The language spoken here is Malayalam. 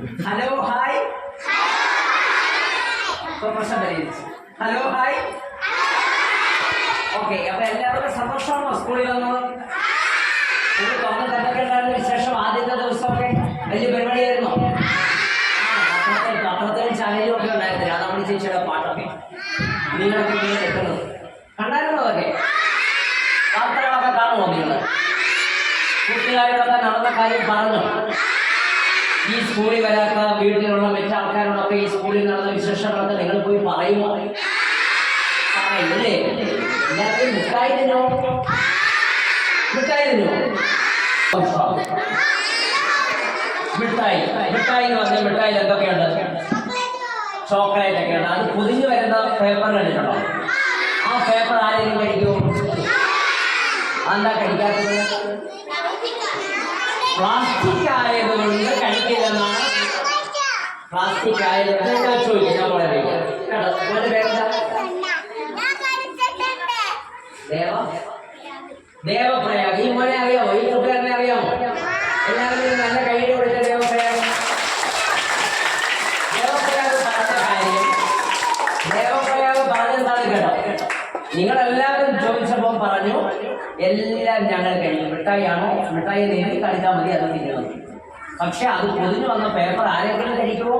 Hello hi. പ്രശ്നം പരിഹരിച്ചു. Hello hi. ഓക്കെ, അപ്പൊ എല്ലാവർക്കും സന്തോഷമാണോ സ്കൂളിൽ വന്നത്? സ്കൂളിൽ തുറന്ന് എന്തൊക്കെ ഉണ്ടായിരുന്ന വിശേഷം? ആദ്യത്തെ ദിവസമൊക്കെ വലിയ പരിപാടിയായിരുന്നോ? പത്രത്തിലും ചാനലിലും ഒക്കെ ഉണ്ടായിരുന്നില്ല. അതാണ് ചേച്ചിയുടെ പാട്ടൊക്കെ നിങ്ങളൊക്കെ ഇങ്ങനെ എത്തുന്നത് കണ്ടായിരുന്നോ? അതൊക്കെ വാർത്തകളൊക്കെ കാണുമോ നിങ്ങൾ? കൂട്ടുകാരോടൊക്കെ നടന്ന കാര്യം പറഞ്ഞു. ഈ സ്കൂളിൽ വരാത്ത വീട്ടിലുള്ള മറ്റു ആൾക്കാരോടൊക്കെ ഈ സ്കൂളിൽ നടന്ന വിശേഷങ്ങളൊക്കെ നിങ്ങൾ പോയി പറയുമോ? പറയൂല്ലേ? എല്ലാവരും മിഠായി തിന്നോ? മിഠായി തിന്നോ? മിഠായി മിഠായി എന്ന് പറഞ്ഞാൽ മിഠായിൽ എന്തൊക്കെയുണ്ട്? ചോക്ലേറ്റ് ഒക്കെ ഉണ്ട്. അത് പൊതിഞ്ഞു വരുന്ന പേപ്പർ കണ്ടിട്ടുണ്ടോ? ആ പേപ്പർ ആരെങ്കിലും കഴിക്കുമോ? എന്താ കഴിക്കാത്തത്? പ്ലാസ്റ്റിക് ആയതുകൊണ്ട് കഴിക്കില്ലെന്നാണ്. പ്ലാസ്റ്റിക് ആയതുകൊണ്ട് ഞാൻ ചോദിക്കും. ഞാൻ വളരെ ദേവപ്രയാഗ്. ഈ മോനെ അറിയാമോ? ഈ കൂട്ടുകാരനെ അറിയാമോ? എല്ലാവരും നല്ല കൈയ്യടി കൊടുത്ത ദേവപ്രയാഗ്. ദേവപ്രയാഗ് പറഞ്ഞ കാര്യം ദേവപ്രയാഗ് പറഞ്ഞെന്താണ് കേട്ടോ? നിങ്ങളെല്ലാവരും ചോദിച്ചപ്പോൾ പറഞ്ഞു എല്ലാം ഞങ്ങൾ കഴിക്കും. മിഠായിയാണോ? മിഠായി നേടി കളിച്ചാൽ മതി, അത് തിന്നുന്നത്. പക്ഷെ അത് പൊതിഞ്ഞു വന്ന പേപ്പർ ആരെങ്കിലും കഴിക്കുമോ?